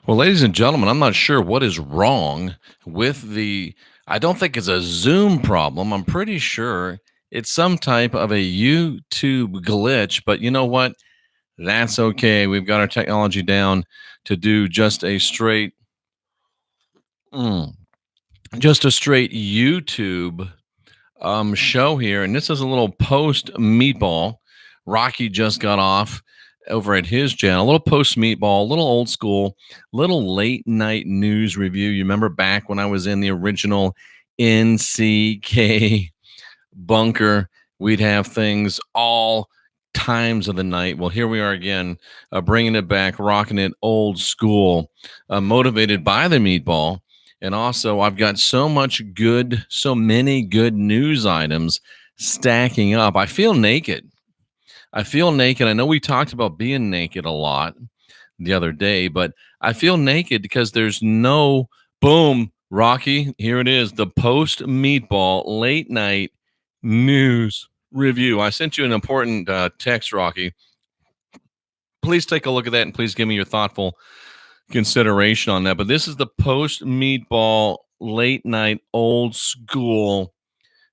Well, ladies and gentlemen, I'm not sure what is wrong with I don't think it's a Zoom problem. I'm pretty sure it's some type of a YouTube glitch, but you know what? That's okay. We've got our technology down to do mm, just a straight YouTube show here. And this is a little post meatball. Rocky just got off over at his channel, a little post meatball, a little old school, little late night news review. You remember back when I was in the original NCK bunker, we'd have things all times of the night. Well, here we are again, bringing it back, rocking it old school, motivated by the meatball. And also, I've got so many good news items stacking up. I feel naked. I feel naked. I know we talked about being naked a lot the other day, but I feel naked because there's no boom, Rocky. Here it is, the post meatball late night news review. I sent you an important text, Rocky. Please take a look at that and please give me your thoughtful consideration on that. But this is the post meatball late night old school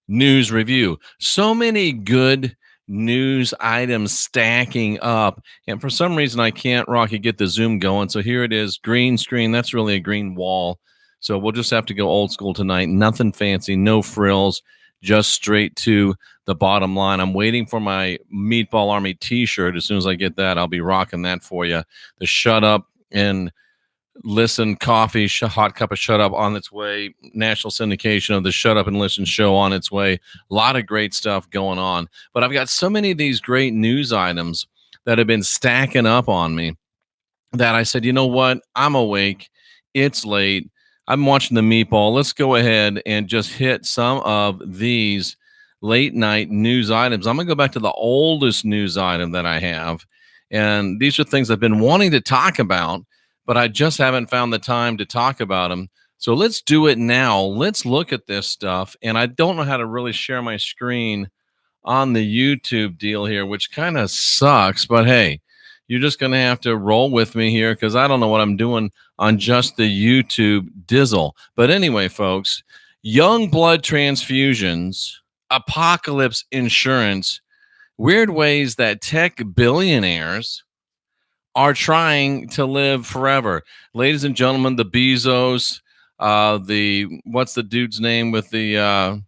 news review. So many good news items stacking up. And for some reason, I can't, Rocky, get the Zoom going. So here it is, green screen. That's really a green wall. So we'll just have to go old school tonight. Nothing fancy, no frills, just straight to the bottom line. I'm waiting for my Meatball Army t-shirt. As soon as I get that, I'll be rocking that for you. The Shut Up and Listen Coffee, hot cup of Shut Up on its way. National syndication of the Shut Up and Listen show on its way. A lot of great stuff going on. But I've got so many of these great news items that have been stacking up on me that I said, you know what? I'm awake. It's late. I'm watching the meatball. Let's go ahead and just hit some of these late night news items. I'm going to go back to the oldest news item that I have. And these are things I've been wanting to talk about, but I just haven't found the time to talk about them. So let's do it now. Let's look at this stuff. And I don't know how to really share my screen on the YouTube deal here, which kind of sucks. But hey, you're just going to have to roll with me here because I don't know what I'm doing on just the YouTube dizzle. But anyway, folks, young blood transfusions, apocalypse insurance, weird ways that tech billionaires are trying to live forever. Ladies and gentlemen, the Bezos, the what's the dude's name with the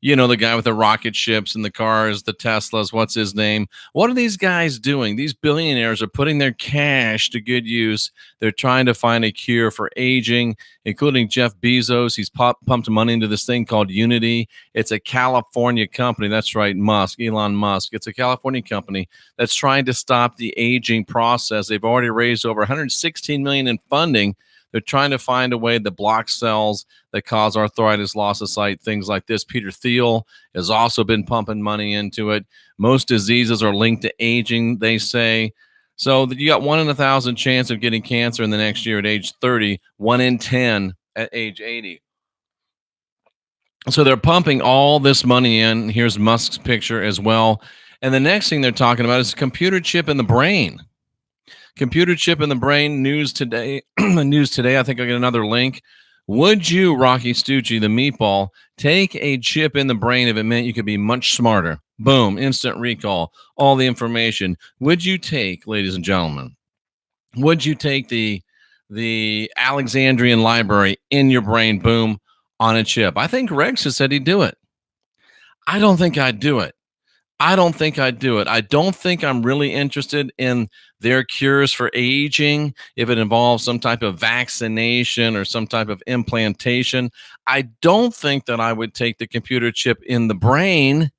the guy with the rocket ships and the cars, the Teslas, what's his name? What are these guys doing? These billionaires are putting their cash to good use. They're trying to find a cure for aging, including Jeff Bezos. He's pumped money into this thing called Unity. It's a California company. That's right, Elon Musk. It's a California company that's trying to stop the aging process. They've already raised over 116 million in funding. They're trying to find a way to block cells that cause arthritis, loss of sight, things like this. Peter Thiel has also been pumping money into it. Most diseases are linked to aging, they say. So you got 1 in 1,000 chance of getting cancer in the next year at age 30, 1 in 10 at age 80. So they're pumping all this money in. Here's Musk's picture as well. And the next thing they're talking about is a computer chip in the brain. Computer chip in the brain, news today. News today. I think I'll get another link. Would you, Rocky Stucci, the meatball, take a chip in the brain if it meant you could be much smarter? Boom, instant recall, all the information. Would you take, ladies and gentlemen, would you take the Alexandrian library in your brain, boom, on a chip? I think Rex has said he'd do it. I don't think I'd do it. I don't think I'd do it. I don't think I'm really interested in their cures for aging if it involves some type of vaccination or some type of implantation. I don't think that I would take the computer chip in the brain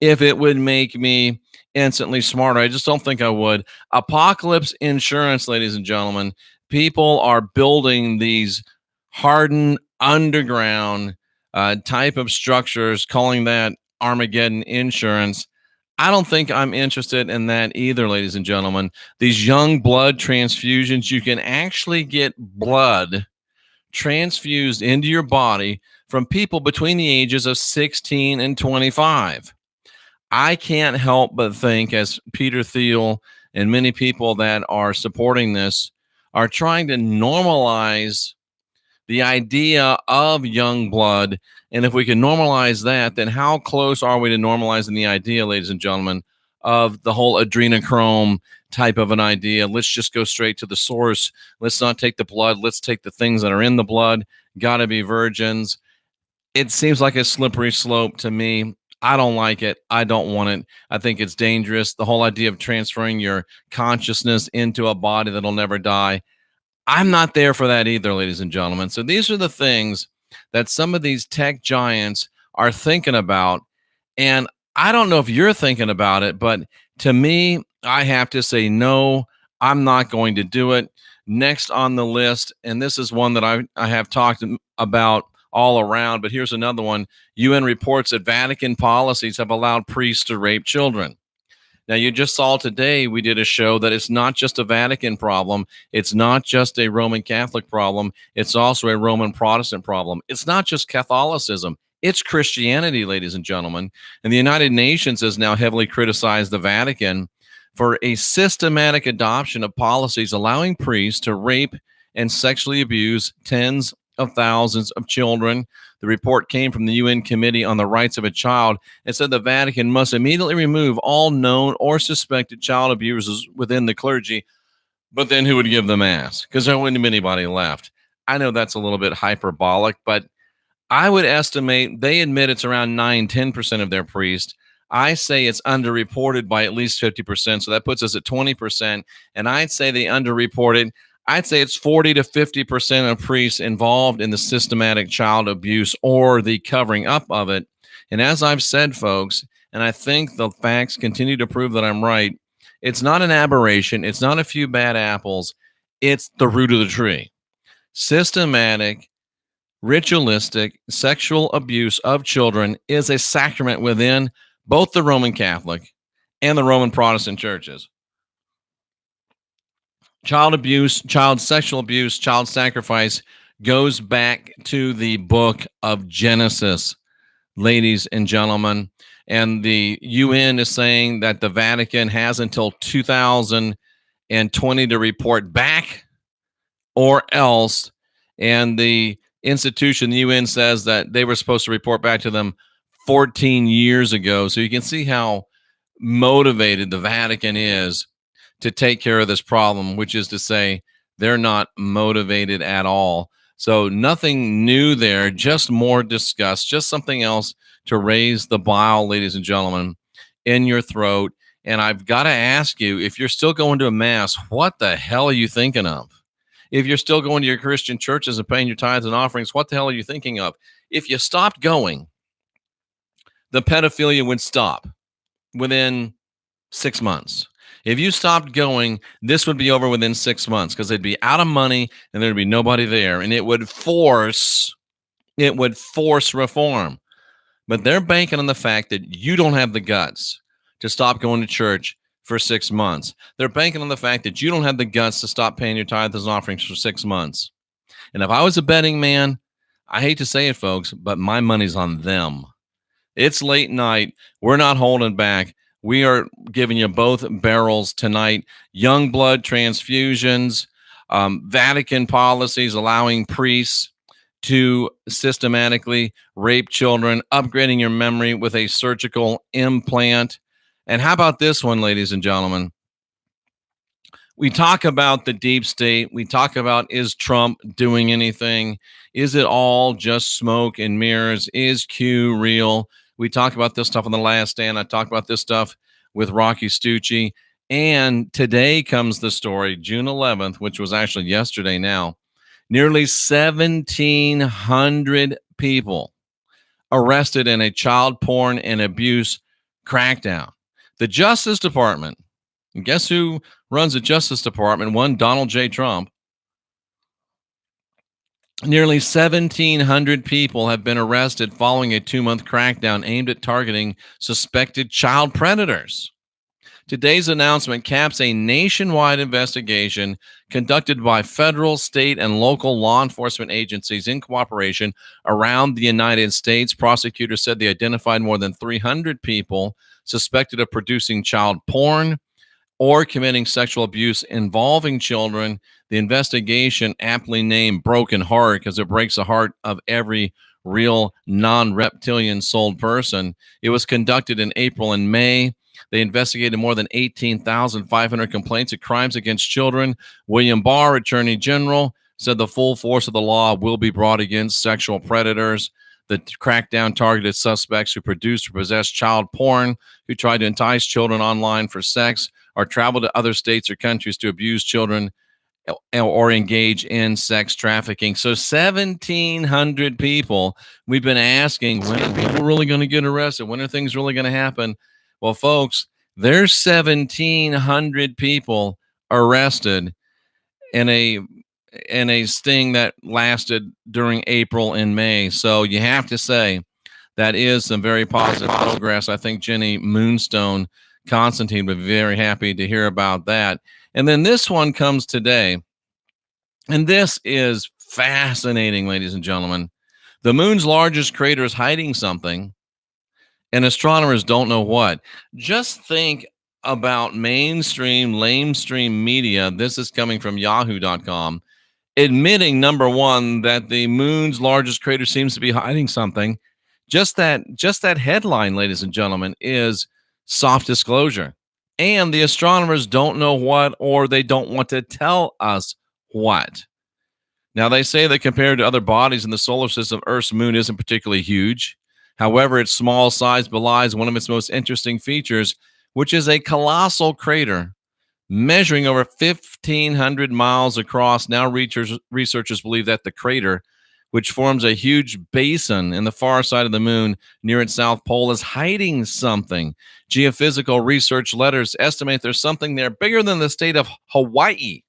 if it would make me instantly smarter. I just don't think I would. Apocalypse insurance, ladies and gentlemen. People are building these hardened underground type of structures, calling that Armageddon insurance. I don't think I'm interested in that either, ladies and gentlemen. These young blood transfusions, you can actually get blood transfused into your body from people between the ages of 16 and 25. I can't help but think, as Peter Thiel and many people that are supporting this are trying to normalize the idea of young blood. And if we can normalize that, then how close are we to normalizing the idea, ladies and gentlemen, of the whole adrenochrome type of an idea? Let's just go straight to the source. Let's not take the blood. Let's take the things that are in the blood. Got to be virgins. It seems like a slippery slope to me. I don't like it. I don't want it. I think it's dangerous. The whole idea of transferring your consciousness into a body that'll never die, I'm not there for that either, ladies and gentlemen. So these are the things that some of these tech giants are thinking about. And I don't know if you're thinking about it, but to me, I have to say, no, I'm not going to do it. Next on the list, and this is one that I have talked about all around, but here's another one. UN reports that Vatican policies have allowed priests to rape children. Now, you just saw today, we did a show that it's not just a Vatican problem. It's not just a Roman Catholic problem. It's also a Roman Protestant problem. It's not just Catholicism. It's Christianity, ladies and gentlemen. And the United Nations has now heavily criticized the Vatican for a systematic adoption of policies allowing priests to rape and sexually abuse tens of thousands of children. The report came from the UN Committee on the Rights of a Child and said the Vatican must immediately remove all known or suspected child abusers within the clergy. But then who would give the mass? Because there wouldn't be anybody left. I know that's a little bit hyperbolic, but I would estimate they admit it's around 9-10% of their priests. I say it's underreported by at least 50%. So that puts us at 20%. And I'd say they underreported. I'd say it's 40 to 50% of priests involved in the systematic child abuse or the covering up of it. And as I've said, folks, and I think the facts continue to prove that I'm right, it's not an aberration. It's not a few bad apples. It's the root of the tree. Systematic, ritualistic sexual abuse of children is a sacrament within both the Roman Catholic and the Roman Protestant churches. Child abuse, child sexual abuse, child sacrifice goes back to the book of Genesis, ladies and gentlemen. And the UN is saying that the Vatican has until 2020 to report back or else. And the institution, the UN, says that they were supposed to report back to them 14 years ago. So you can see how motivated the Vatican is to take care of this problem, which is to say they're not motivated at all. So nothing new there, just more disgust, just something else to raise the bile, ladies and gentlemen, in your throat. And I've got to ask you, if you're still going to a mass, what the hell are you thinking of? If you're still going to your Christian churches and paying your tithes and offerings, what the hell are you thinking of? If you stopped going, the pedophilia would stop within 6 months. If you stopped going, this would be over within 6 months because they'd be out of money and there'd be nobody there. And it would force reform. But they're banking on the fact that you don't have the guts to stop going to church for 6 months. They're banking on the fact that you don't have the guts to stop paying your tithes and offerings for 6 months. And if I was a betting man, I hate to say it, folks, but my money's on them. It's late night. We're not holding back. We are giving you both barrels tonight. Young blood transfusions, Vatican policies allowing priests to systematically rape children, upgrading your memory with a surgical implant. And how about this one, ladies and gentlemen? We talk about the deep state. We talk about, is Trump doing anything? Is it all just smoke and mirrors? Is Q real? We talk about this stuff on The Last Stand. I talk about this stuff with Rocky Stucci. And today comes the story, June 11th, which was actually yesterday now. Nearly 1,700 people arrested in a child porn and abuse crackdown. The Justice Department, and guess who runs the Justice Department? One, Donald J. Trump. Nearly 1,700 people have been arrested following a 2-month crackdown aimed at targeting suspected child predators. Today's announcement caps a nationwide investigation conducted by federal, state, and local law enforcement agencies in cooperation around the United States. Prosecutors said they identified more than 300 people suspected of producing child porn or committing sexual abuse involving children. The investigation, aptly named Broken Heart, because it breaks the heart of every real non reptilian souled person. It was conducted in April and May. They investigated more than 18,500 complaints of crimes against children. William Barr, Attorney General, said the full force of the law will be brought against sexual predators. The crackdown targeted suspects who produced or possessed child porn, who tried to entice children online for sex, or travel to other states or countries to abuse children or engage in sex trafficking. So 1,700 people. We've been asking, when are people really going to get arrested? When are things really going to happen? Well, folks, there's 1,700 people arrested in a sting that lasted during April and May. So you have to say that is some very positive progress. I think Jenny Moonstone Constantine would be very happy to hear about that. And then this one comes today. And this is fascinating, ladies and gentlemen. The moon's largest crater is hiding something, and astronomers don't know what. Just think about mainstream, lamestream media. This is coming from yahoo.com, admitting, number one, that the moon's largest crater seems to be hiding something. Just that headline, ladies and gentlemen, is soft disclosure. And the astronomers don't know what, or they don't want to tell us what. Now, they say that compared to other bodies in the solar system, Earth's moon isn't particularly huge. However, its small size belies one of its most interesting features, which is a colossal crater measuring over 1,500 miles across. Now, researchers believe that the crater, which forms a huge basin in the far side of the moon near its south pole, is hiding something. Geophysical research letters estimate there's something there bigger than the state of Hawaii.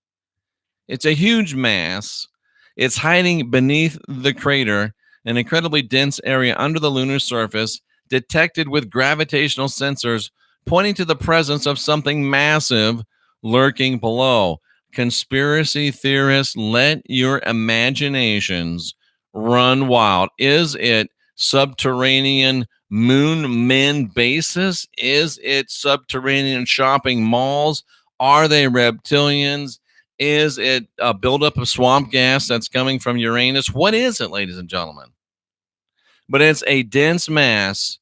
It's a huge mass. It's hiding beneath the crater, an incredibly dense area under the lunar surface, detected with gravitational sensors pointing to the presence of something massive lurking below. Conspiracy theorists, let your imaginations run wild. Is it subterranean moon men bases? Is it subterranean shopping malls? Are they reptilians? Is it a buildup of swamp gas that's coming from Uranus? What is it, ladies and gentlemen? But it's a dense mass.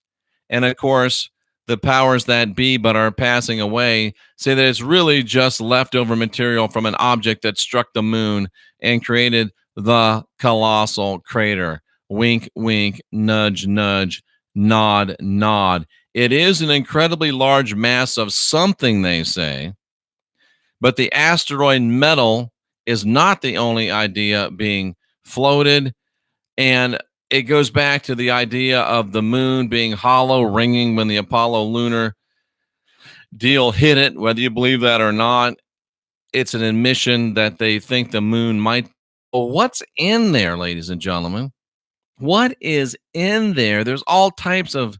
And of course, the powers that be but are passing away say that it's really just leftover material from an object that struck the moon and created the colossal crater. Wink, wink, nudge, nudge, nod, nod. It is an incredibly large mass of something, they say. But the asteroid metal is not the only idea being floated. And it goes back to the idea of the moon being hollow, ringing when the Apollo lunar deal hit it, whether you believe that or not. It's an admission that they think the moon might. Well, what's in there, ladies and gentlemen? What is in there? There's all types of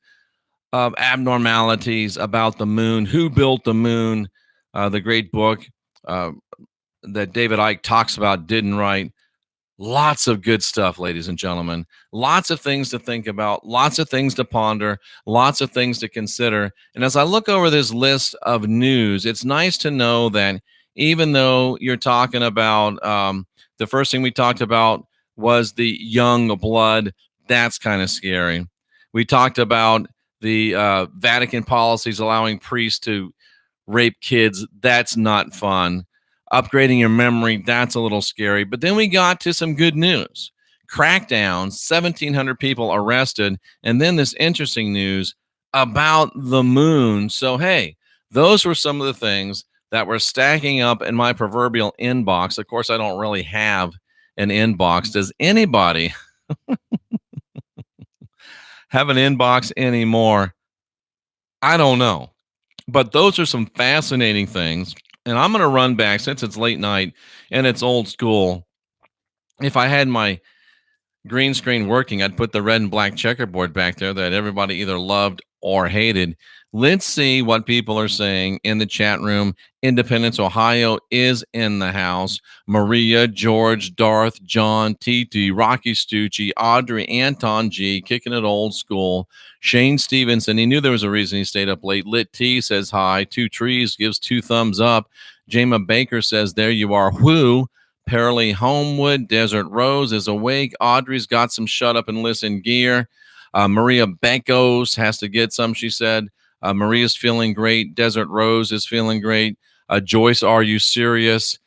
abnormalities about the moon. Who built the moon? The great book that David Icke talks about, didn't write. Lots of good stuff, ladies and gentlemen. Lots of things to think about, lots of things to ponder, lots of things to consider. And as I look over this list of news, it's nice to know that even though you're talking about the first thing we talked about was the young blood, that's kind of scary. We talked about the Vatican policies allowing priests to rape kids. That's not fun. Upgrading your memory, that's a little scary. But then we got to some good news. Crackdown, 1,700 people arrested. And then this interesting news about the moon. So, hey, those were some of the things that were stacking up in my proverbial inbox. Of course, I don't really have an inbox. Does anybody have an inbox anymore? I don't know. But those are some fascinating things. And I'm going to run back, since it's late night and it's old school. If I had my green screen working, I'd put the red and black checkerboard back there that everybody either loved or hated. Let's see what people are saying in the chat room. Independence, Ohio is in the house. Maria, George, Darth, John, TT, Rocky Stucci, Audrey, Anton G, kicking it old school. Shane Stevenson, he knew there was a reason he stayed up late. Lit T says hi. Two Trees gives two thumbs up. Jama Baker says, there you are. Whoo. Paralee Homewood, Desert Rose is awake. Audrey's got some shut up and listen gear. Maria Benkos has to get some, she said. Maria's feeling great. Desert Rose is feeling great. Joyce, are you serious?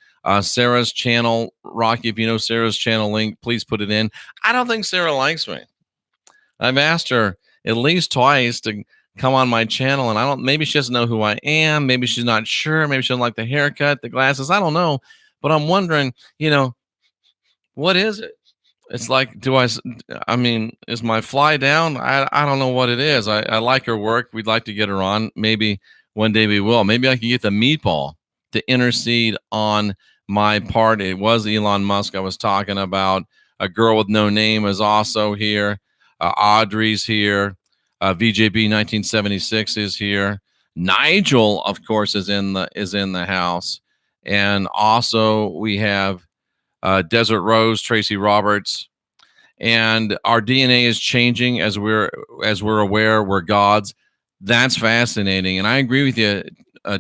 Sarah's channel, Rocky, if you know Sarah's channel link, please put it in. I don't think Sarah likes me. I've asked her at least twice to come on my channel, and I don't. Maybe she doesn't know who I am. Maybe she's not sure. Maybe she doesn't like the haircut, the glasses. I don't know, but I'm wondering, what is it? It's like, I mean, is my fly down? I don't know what it is. I like her work. We'd like to get her on. Maybe one day we will. Maybe I can get the meatball to intercede on my part. It was Elon Musk I was talking about. A girl with no name is also here. Audrey's here. VJB 1976 is here. Nigel, of course, is in the house. And also we have Desert Rose, Tracy Roberts, and our DNA is changing as we're aware we're gods. That's fascinating, and I agree with you,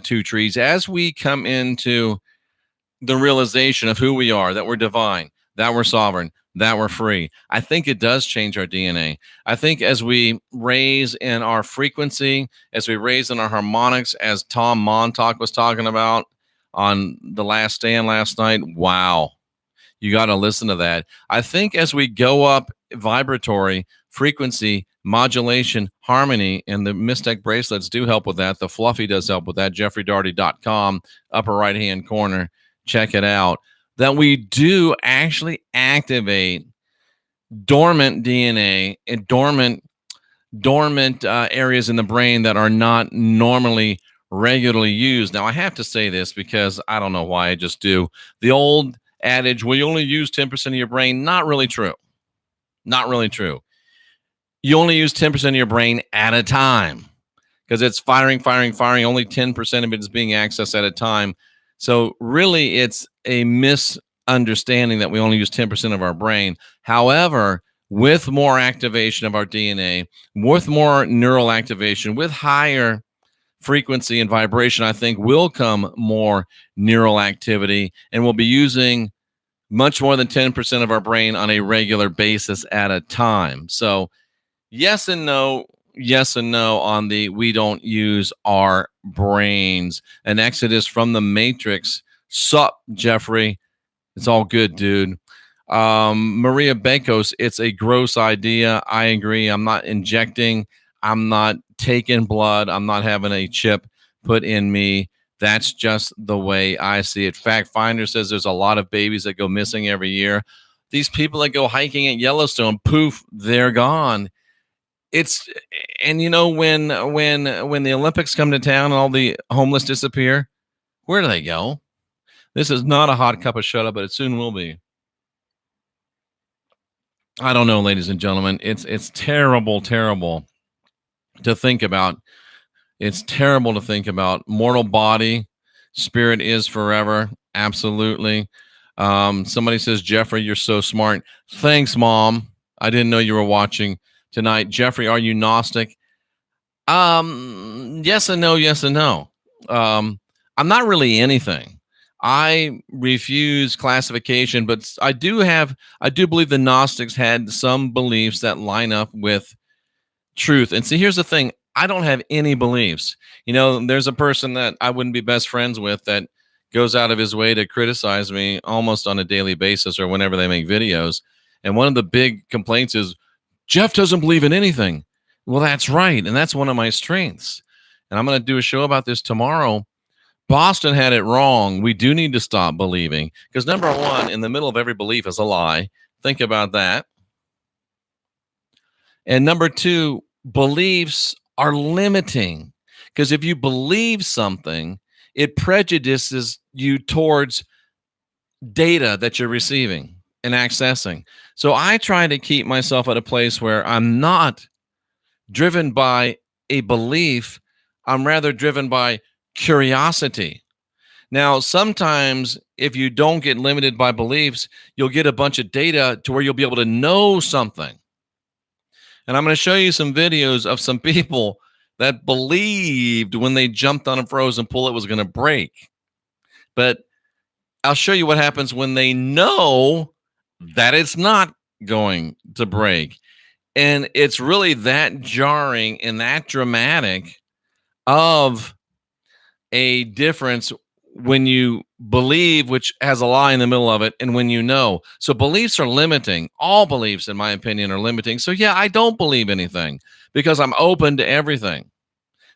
Two Trees. As we come into the realization of who we are, that we're divine, that we're sovereign, that we're free, I think it does change our DNA. I think as we raise in our frequency, as we raise in our harmonics, as Tom Montauk was talking about on The Last Stand last night, wow. You got to listen to that. I think as we go up vibratory, frequency, modulation, harmony, and the Mystec bracelets do help with that. The Fluffy does help with that. JeffreyDaugherty.com, upper right-hand corner. Check it out. That we do actually activate dormant DNA and dormant areas in the brain that are not normally regularly used. Now, I have to say this because I don't know why, I just do. The old adage, well, you only use 10% of your brain. Not really true. Not really true. You only use 10% of your brain at a time because it's firing. Only 10% of it is being accessed at a time. So really, it's a misunderstanding that we only use 10% of our brain. However, with more activation of our DNA, with more neural activation, with higher frequency and vibration, I think will come more neural activity, and we'll be using much more than 10% of our brain on a regular basis at a time. So yes and no on the we don't use our brains. An exodus from the Matrix. Sup, Jeffrey? It's all good, dude. Maria Benkos, it's a gross idea. I agree. I'm not injecting. I'm not taking blood. I'm not having a chip put in me. That's just the way I see it. Fact Finder says there's a lot of babies that go missing every year. These people that go hiking at Yellowstone, poof, they're gone. And when the Olympics come to town and all the homeless disappear, where do they go? This is not a hot cup of shut up, but it soon will be. I don't know, ladies and gentlemen. It's terrible to think about. It's terrible to think about. Mortal body, spirit is forever. Absolutely. Somebody says, Jeffrey, you're so smart. Thanks, Mom. I didn't know you were watching tonight. Jeffrey, are you Gnostic? Yes and no. I'm not really anything. I refuse classification, but I do believe the Gnostics had some beliefs that line up with truth. And see, here's the thing. I don't have any beliefs. There's a person that I wouldn't be best friends with that goes out of his way to criticize me almost on a daily basis or whenever they make videos. And one of the big complaints is, Jeff doesn't believe in anything. Well, that's right. And that's one of my strengths. And I'm going to do a show about this tomorrow. Boston had it wrong. We do need to stop believing because number one, in the middle of every belief is a lie. Think about that. And number two, beliefs are limiting because if you believe something, it prejudices you towards data that you're receiving and accessing. So I try to keep myself at a place where I'm not driven by a belief. I'm rather driven by curiosity. Now, sometimes if you don't get limited by beliefs, you'll get a bunch of data to where you'll be able to know something. And I'm going to show you some videos of some people that believed when they jumped on a frozen pool it was going to break. But I'll show you what happens when they know that it's not going to break. And it's really that jarring and that dramatic of a difference when you believe, which has a lie in the middle of it, and when you know. So beliefs are limiting. All beliefs, in my opinion, are limiting. So yeah, I don't believe anything because I'm open to everything.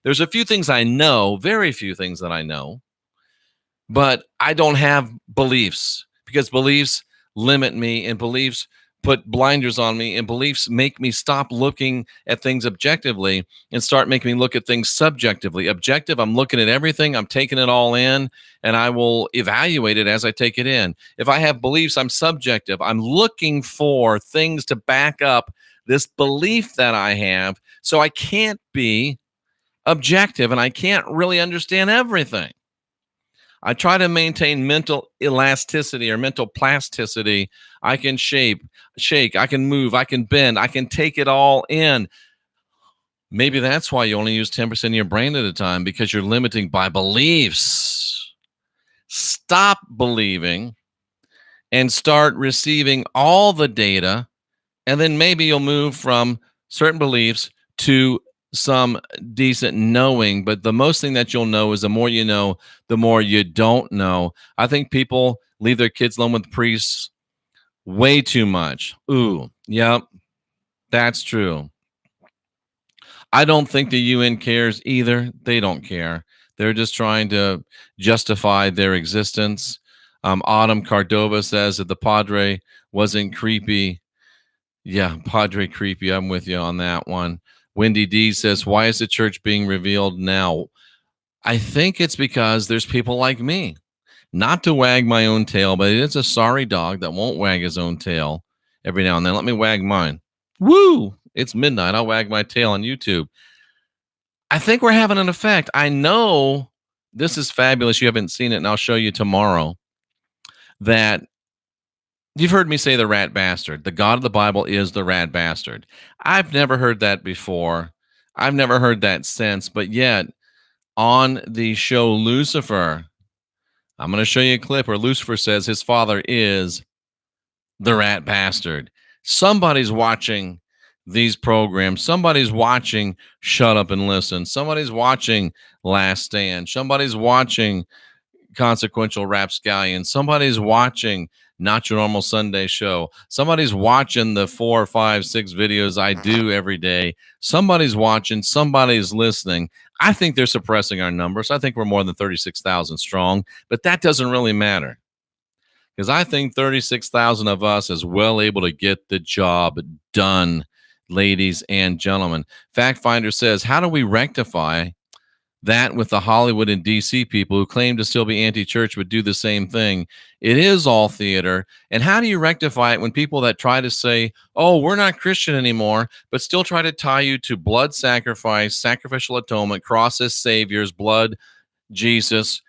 There's a few things I know, very few things that I know, but I don't have beliefs because beliefs limit me and beliefs put blinders on me and beliefs make me stop looking at things objectively and start making me look at things subjectively. Objective, I'm looking at everything, I'm taking it all in, and I will evaluate it as I take it in. If I have beliefs, I'm subjective. I'm looking for things to back up this belief that I have, so I can't be objective and I can't really understand everything. I try to maintain mental elasticity or mental plasticity. I can shake, I can move, I can bend, I can take it all in. Maybe that's why you only use 10% of your brain at a time because you're limiting by beliefs. Stop believing and start receiving all the data, and then maybe you'll move from certain beliefs to some decent knowing. But the most thing that you'll know is the more you know, the more you don't know. I think people leave their kids alone with priests way too much. Ooh, yep, that's true. I don't think the UN cares either. They don't care. They're just trying to justify their existence. Autumn Cardova says that the Padre wasn't creepy. Yeah, Padre creepy. I'm with you on that one. Wendy D says, why is the church being revealed now? I think it's because there's people like me. Not to wag my own tail, but it is a sorry dog that won't wag his own tail every now and then. Let me wag mine. Woo! It's midnight. I'll wag my tail on YouTube. I think we're having an effect. I know this is fabulous. You haven't seen it, and I'll show you tomorrow. That you've heard me say the rat bastard. The God of the Bible is the rat bastard. I've never heard that before. I've never heard that since, but yet on the show Lucifer, I'm going to show you a clip where Lucifer says his father is the rat bastard. Somebody's watching these programs. Somebody's watching Shut Up and Listen. Somebody's watching Last Stand. Somebody's watching Consequential Rapscallion. Somebody's watching Not Your Normal Sunday Show. Somebody's watching the 4, 5, 6 videos I do every day. Somebody's watching. Somebody's listening. I think they're suppressing our numbers. I think we're more than 36,000 strong, but that doesn't really matter because I think 36,000 of us is well able to get the job done, ladies and gentlemen. Fact Finder says, how do we rectify that with the Hollywood and DC people who claim to still be anti-church but do the same thing? It is all theater. And how do you rectify it when people that try to say, oh, we're not Christian anymore, but still try to tie you to blood sacrifice, sacrificial atonement, crosses, saviors, blood, Jesus?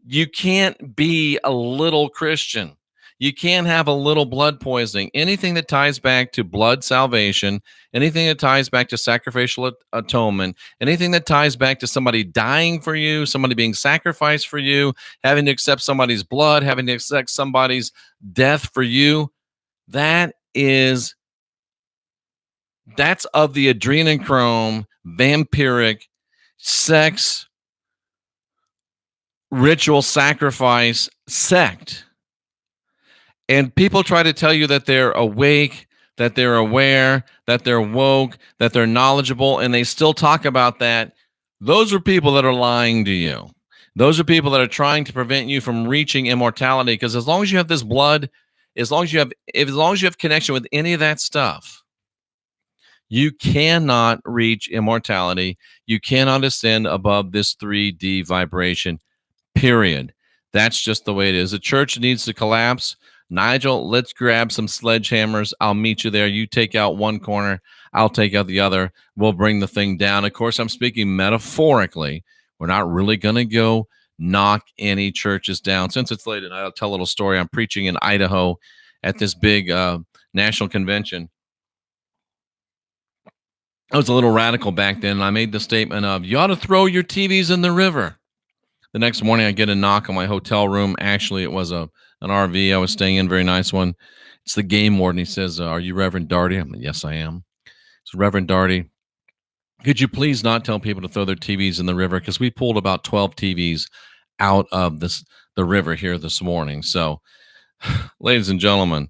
You can't be a little Christian. You can't have a little blood poisoning. Anything that ties back to blood salvation, anything that ties back to sacrificial atonement, anything that ties back to somebody dying for you, somebody being sacrificed for you, having to accept somebody's blood, having to accept somebody's death for you, that's of the adrenochrome, vampiric, sex, ritual sacrifice sect. And people try to tell you that they're awake, that they're aware, that they're woke, that they're knowledgeable, and they still talk about that. Those are people that are lying to you. Those are people that are trying to prevent you from reaching immortality, because as long as you have this blood, as long as you have connection with any of that stuff, you cannot reach immortality. You cannot ascend above this 3D vibration. Period. That's just the way it is. The church needs to collapse. Nigel, let's grab some sledgehammers. I'll meet you there. You take out one corner, I'll take out the other. We'll bring the thing down. Of course, I'm speaking metaphorically. We're not really going to go knock any churches down. Since it's late, and I'll tell a little story. I'm preaching in Idaho at this big national convention. I was a little radical back then, and I made the statement of, you ought to throw your TVs in the river. The next morning, I get a knock on my hotel room. Actually, it was an RV I was staying in, very nice one. It's the game warden. He says, are you Reverend Daugherty? I'm like, yes, I am. So, Reverend Daugherty, could you please not tell people to throw their TVs in the river? Because we pulled about 12 TVs out of the river here this morning. So, ladies and gentlemen,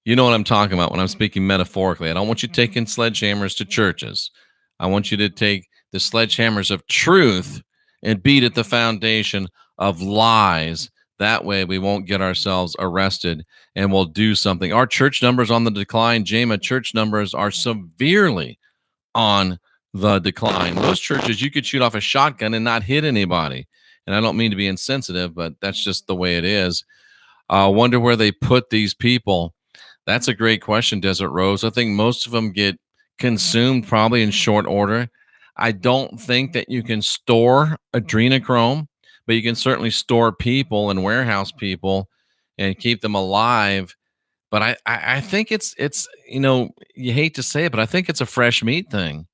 you know what I'm talking about when I'm speaking metaphorically. I don't want you taking sledgehammers to churches. I want you to take the sledgehammers of truth and beat at the foundation of lies. That way we won't get ourselves arrested and we'll do something. Our church numbers on the decline. JAMA church numbers are severely on the decline. Most churches, you could shoot off a shotgun and not hit anybody. And I don't mean to be insensitive, but that's just the way it is. I wonder where they put these people. That's a great question, Desert Rose. I think most of them get consumed probably in short order. I don't think that you can store adrenochrome, but you can certainly store people and warehouse people and keep them alive. But I think it's you hate to say it, but I think it's a fresh meat thing.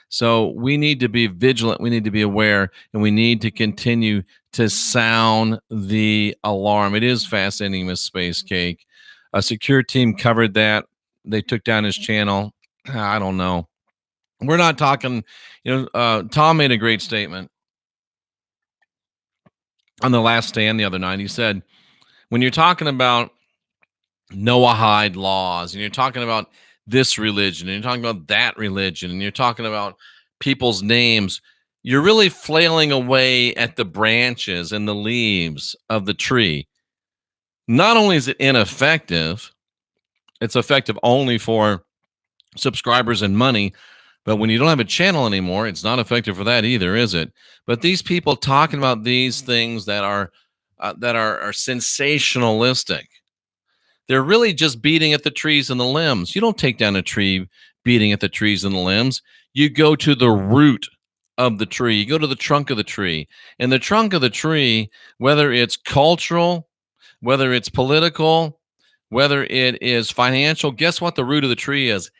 So we need to be vigilant. We need to be aware, and we need to continue to sound the alarm. It is fascinating, Miss Space Cake. A secure team covered that. They took down his channel. I don't know. We're not talking, Tom made a great statement on the last stand the other night. He said, when you're talking about Noahide laws and you're talking about this religion and you're talking about that religion and you're talking about people's names, you're really flailing away at the branches and the leaves of the tree. Not only is it ineffective, it's effective only for subscribers and money, but when you don't have a channel anymore, it's not effective for that either, is it? But these people talking about these things that are sensationalistic, they're really just beating at the trees and the limbs. You don't take down a tree beating at the trees and the limbs. You go to the root of the tree. You go to the trunk of the tree. And the trunk of the tree, whether it's cultural, whether it's political, whether it is financial, guess what the root of the tree is?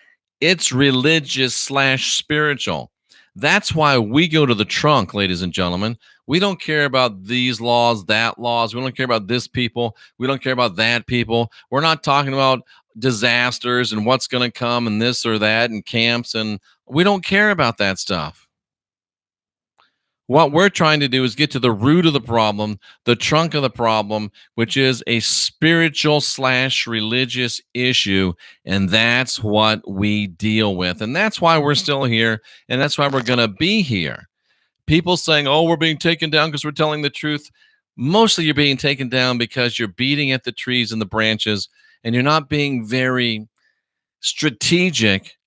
It's religious/spiritual. That's why we go to the trunk, ladies and gentlemen. We don't care about these laws, that laws. We don't care about this people. We don't care about that people. We're not talking about disasters and what's going to come and this or that and camps. And we don't care about that stuff. What we're trying to do is get to the root of the problem, the trunk of the problem, which is a spiritual/religious issue. And that's what we deal with. And that's why we're still here. And that's why we're going to be here. People saying, oh, we're being taken down because we're telling the truth. Mostly you're being taken down because you're beating at the trees and the branches and you're not being very strategic.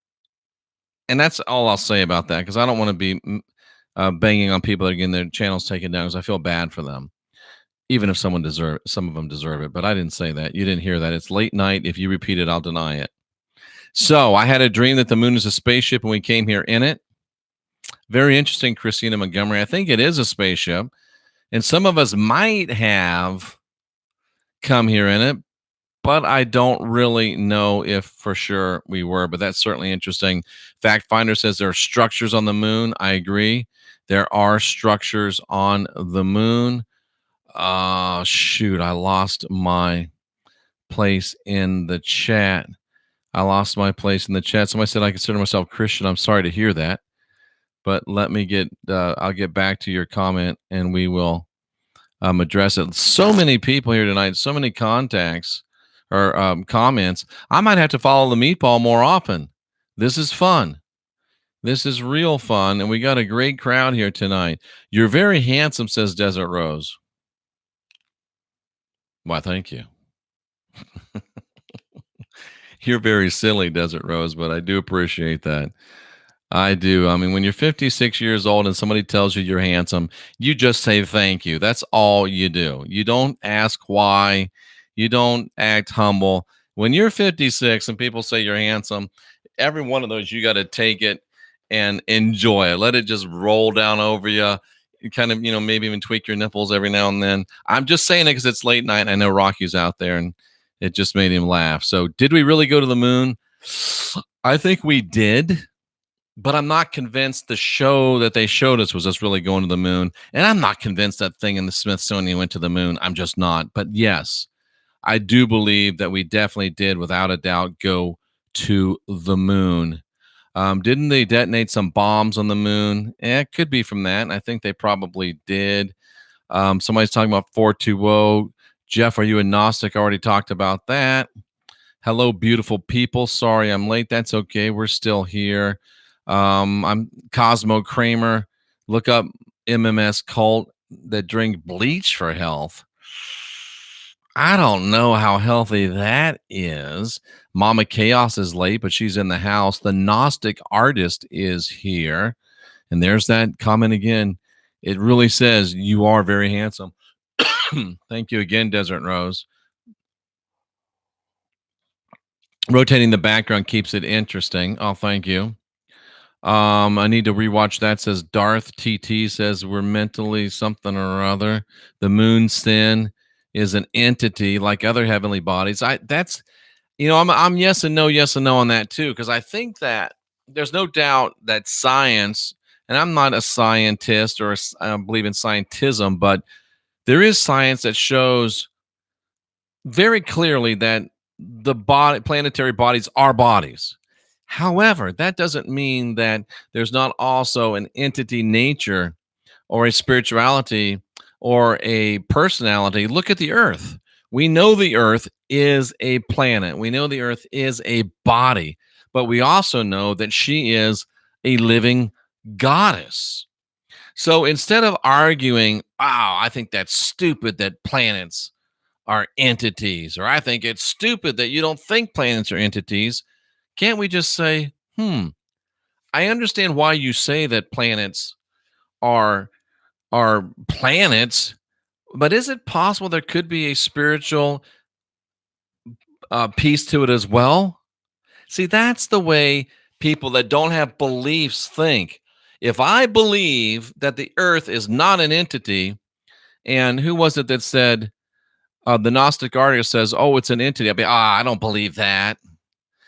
And that's all I'll say about that, because I don't want to be banging on people that are getting their channels taken down, because I feel bad for them, even if some of them deserve it. But I didn't say that. You didn't hear that. It's late night. If you repeat it, I'll deny it. So I had a dream that the moon is a spaceship and we came here in it. Very interesting, Christina Montgomery. I think it is a spaceship, and some of us might have come here in it, but I don't really know if for sure we were. But that's certainly interesting. Fact Finder says there are structures on the moon. I agree. There are structures on the moon. Shoot, I lost my place in the chat. Somebody said I consider myself Christian. I'm sorry to hear that. But let me I'll get back to your comment and we will address it. So many people here tonight, so many contacts or comments. I might have to follow the Meatball more often. This is fun. This is real fun. And we got a great crowd here tonight. You're very handsome, says Desert Rose. Why, thank you. You're very silly, Desert Rose, but I do appreciate that. I do. I mean, when you're 56 years old and somebody tells you you're handsome, you just say thank you. That's all you do. You don't ask why. You don't act humble. When you're 56 and people say you're handsome, every one of those, you got to take it and enjoy it. Let it just roll down over you. You kind of, maybe even tweak your nipples every now and then. I'm just saying it because it's late night. And I know Rocky's out there and it just made him laugh. So, did we really go to the moon? I think we did, but I'm not convinced the show that they showed us was us really going to the moon. And I'm not convinced that thing in the Smithsonian went to the moon. I'm just not. But yes, I do believe that we definitely did, without a doubt, go to the moon. Didn't they detonate some bombs on the moon? It could be from that. I think they probably did. Somebody's talking about 420. Jeff, are you a Gnostic? I already talked about that. Hello, beautiful people. Sorry I'm late. That's okay. We're still here. I'm Cosmo Kramer. Look up MMS cult that drink bleach for health. I don't know how healthy that is. Mama Chaos is late, but she's in the house. The Gnostic artist is here. And there's that comment again. It really says you are very handsome. Thank you again, Desert Rose. Rotating the background keeps it interesting. Oh, thank you. I need to rewatch that. Says Darth TT says we're mentally something or other. The moon sin is an entity like other heavenly bodies. I'm yes and no on that too, because I think that there's no doubt that science, and I'm not a scientist or I don't believe in scientism, but there is science that shows very clearly that planetary bodies are bodies. However, that doesn't mean that there's not also an entity nature or a spirituality or a personality. Look at the earth. We know the earth is a planet. We know the earth is a body, but we also know that she is a living goddess. So instead of arguing, wow, I think that's stupid that planets are entities, or I think it's stupid that you don't think planets are entities, can't we just say, I understand why you say that planets are planets, but is it possible there could be a spiritual piece to it as well? See, that's the way people that don't have beliefs think. If I believe that the earth is not an entity, and who was it that said, the Gnostic artist says, oh, it's an entity, I'll be, I don't believe that.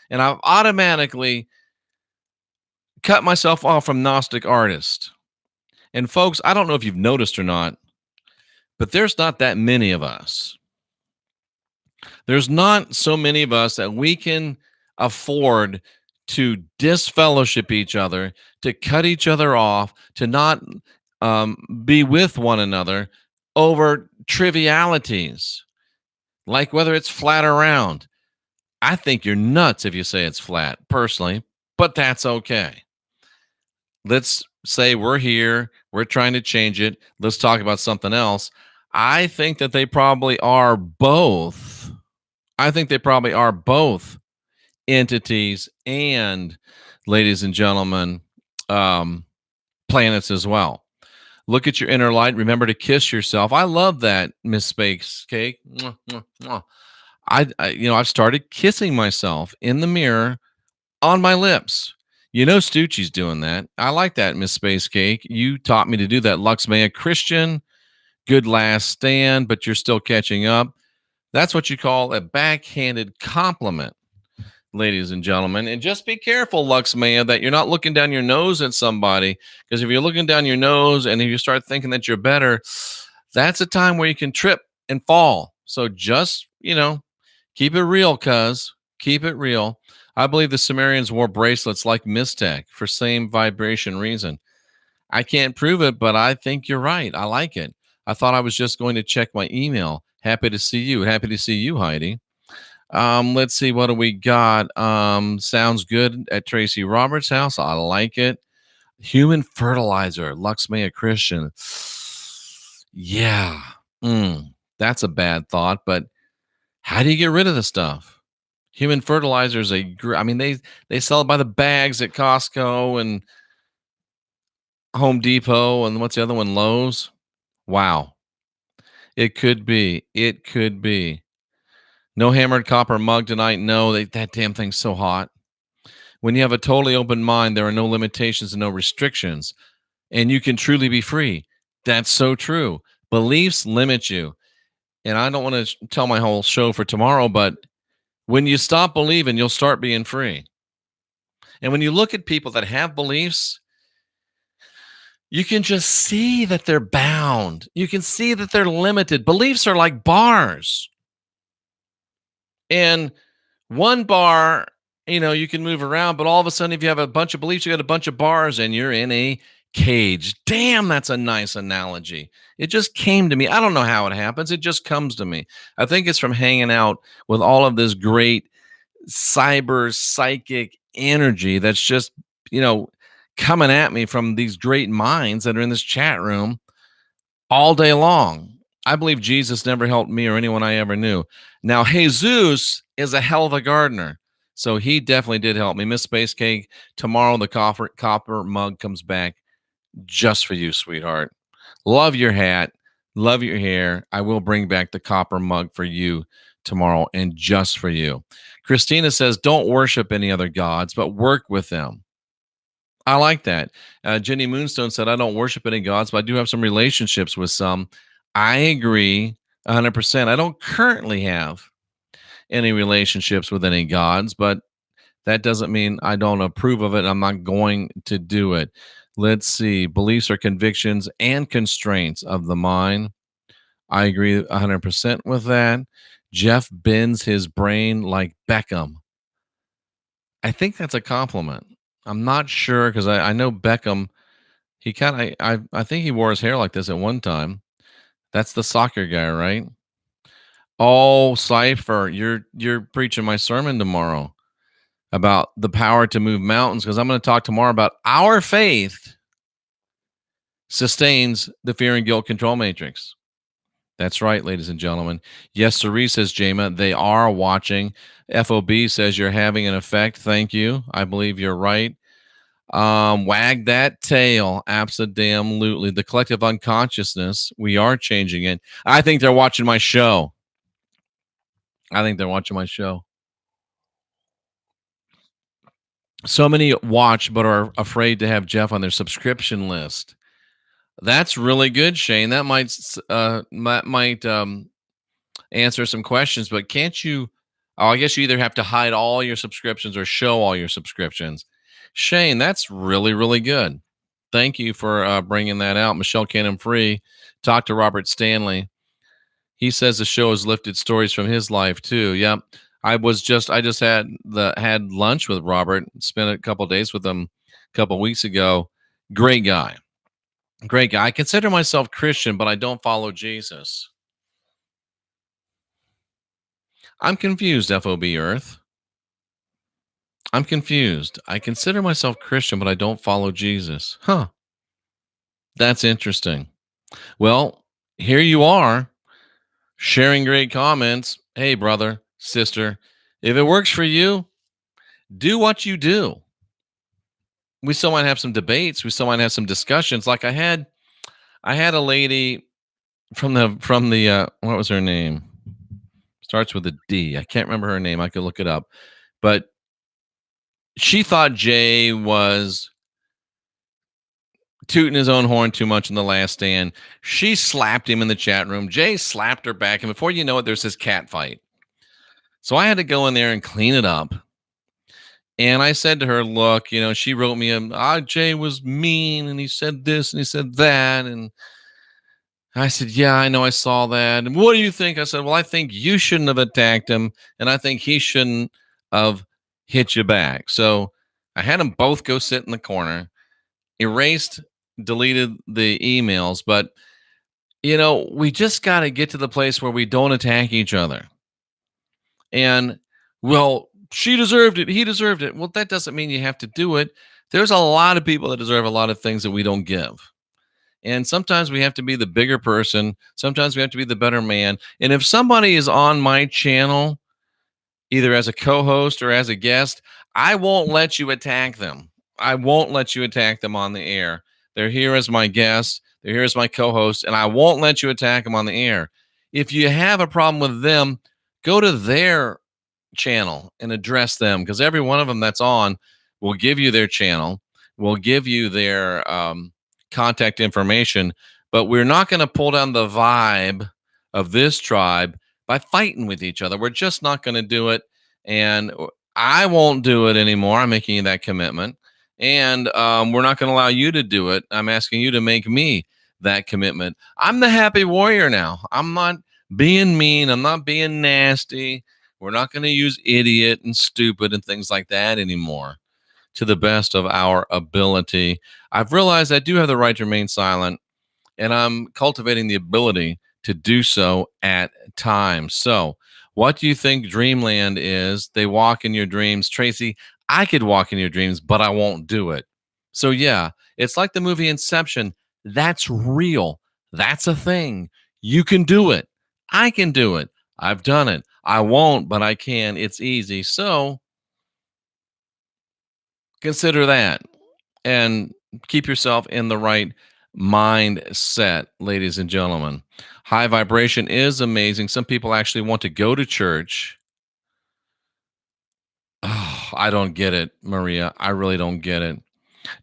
And I've automatically cut myself off from Gnostic artists. And folks, I don't know if you've noticed or not, but there's not that many of us. There's not so many of us that we can afford to disfellowship each other, to cut each other off, to not be with one another over trivialities, like whether it's flat or round. I think you're nuts if you say it's flat, personally, but that's okay. Let's say we're here, we're trying to change it. Let's talk about something else. I think that they probably are both. I think they probably are both entities and, ladies and gentlemen, planets as well. Look at your inner light. Remember to kiss yourself. I love that, Miss Space Cake. Mwah, mwah, mwah. I've started kissing myself in the mirror on my lips. Stucci's doing that. I like that, Miss Space Cake. You taught me to do that. Luxmea Christian, good last stand, but you're still catching up. That's what you call a backhanded compliment, ladies and gentlemen. And just be careful, Luxmea, that you're not looking down your nose at somebody. Because if you're looking down your nose and if you start thinking that you're better, that's a time where you can trip and fall. So just, keep it real, cuz. Keep it real. I believe the Sumerians wore bracelets like Mystech for same vibration reason. I can't prove it, but I think you're right. I like it. I thought I was just going to check my email. Happy to see you. Happy to see you, Heidi. Let's see, what do we got? Sounds good at Tracy Roberts' house. I like it. Human fertilizer, Luxmea Christian. Yeah. That's a bad thought, but how do you get rid of the stuff? Human fertilizer is they sell it by the bags at Costco and Home Depot, and what's the other one? Lowe's. Wow. It could be. It could be. No hammered copper mug tonight. No, that damn thing's so hot. When you have a totally open mind, there are no limitations and no restrictions, and you can truly be free. That's so true. Beliefs limit you. And I don't want to tell my whole show for tomorrow, but when you stop believing, you'll start being free. And when you look at people that have beliefs, you can just see that they're bound. You can see that they're limited. Beliefs are like bars. And one bar, you can move around, but all of a sudden, if you have a bunch of beliefs, you got a bunch of bars and you're in a cage. Damn, that's a nice analogy. It just came to me. I don't know how it happens. It just comes to me. I think it's from hanging out with all of this great cyber psychic energy that's just, you know, coming at me from these great minds that are in this chat room all day long. I believe Jesus never helped me or anyone I ever knew. Now, Jesus is a hell of a gardener. So he definitely did help me. Miss Space Cake, tomorrow the copper mug comes back just for you, sweetheart. Love your hat. Love your hair. I will bring back the copper mug for you tomorrow and just for you. Christina says, don't worship any other gods, but work with them. I like that. Jenny Moonstone said, I don't worship any gods, but I do have some relationships with some. I agree 100%. I don't currently have any relationships with any gods, but that doesn't mean I don't approve of it. I'm not going to do it. Let's see. Beliefs are convictions and constraints of the mind. I agree 100% with that. Jeff bends his brain like Beckham. I think that's a compliment. I'm not sure because I know Beckham. He kind of I think he wore his hair like this at one time. That's the soccer guy, right? Oh, Cypher, you're preaching my sermon tomorrow about the power to move mountains because I'm going to talk tomorrow about our faith sustains the fear and guilt control matrix. That's right, ladies and gentlemen. Yes, Cerise says, Jama, they are watching. FOB says you're having an effect. Thank you. I believe you're right. Wag that tail. Absolutely. The collective unconsciousness, we are changing it. I think they're watching my show. So many watch but are afraid to have Jeff on their subscription list. That's really good, Shane. That might answer some questions, but can't you? Oh, I guess you either have to hide all your subscriptions or show all your subscriptions. Shane, that's really, really good. Thank you for bringing that out. Michelle Cannon Free, talk to Robert Stanley. He says the show has lifted stories from his life too. Yep. I just had lunch with Robert, spent a couple days with him a couple weeks ago. Great guy. Great guy. I consider myself Christian, but I don't follow Jesus. I'm confused, FOB Earth. I'm confused. I consider myself Christian, but I don't follow Jesus. Huh. That's interesting. Well, here you are sharing great comments. Hey, brother, sister, if it works for you, do what you do. We still might have some debates. We still might have some discussions. Like I had a lady from the what was her name? Starts with a D. I can't remember her name. I could look it up. But she thought Jay was tooting his own horn too much in the last stand. She slapped him in the chat room. Jay slapped her back. And before you know it, there's this cat fight. So I had to go in there and clean it up. And I said to her, look, she wrote me, Jay was mean and he said this and he said that. And I said, yeah, I know, I saw that. And what do you think? I said, well, I think you shouldn't have attacked him. And I think he shouldn't have hit you back. So I had them both go sit in the corner, deleted the emails. But, we just got to get to the place where we don't attack each other. And, well, she deserved it. He deserved it. Well, that doesn't mean you have to do it. There's a lot of people that deserve a lot of things that we don't give. And sometimes we have to be the bigger person. Sometimes we have to be the better man. And if somebody is on my channel, either as a co-host or as a guest, I won't let you attack them. I won't let you attack them on the air. They're here as my guest. They're here as my co-host, and I won't let you attack them on the air. If you have a problem with them, go to their channel and address them, because every one of them that's on will give you their channel, will give you their contact information. But we're not going to pull down the vibe of this tribe by fighting with each other. We're just not going to do it. And I won't do it anymore. I'm making you that commitment. And we're not going to allow you to do it. I'm asking you to make me that commitment. I'm the happy warrior now. I'm not being mean. I'm not being nasty. We're not going to use idiot and stupid and things like that anymore, to the best of our ability. I've realized I do have the right to remain silent, and I'm cultivating the ability to do so at times. So, what do you think dreamland is? They walk in your dreams. Tracy, I could walk in your dreams, but I won't do it. So, yeah, it's like the movie Inception. That's real. That's a thing. You can do it. I can do it. I've done it. I won't, but I can. It's easy. So, consider that and keep yourself in the right mindset, ladies and gentlemen. High vibration is amazing. Some people actually want to go to church. Oh, I don't get it, Maria. I really don't get it.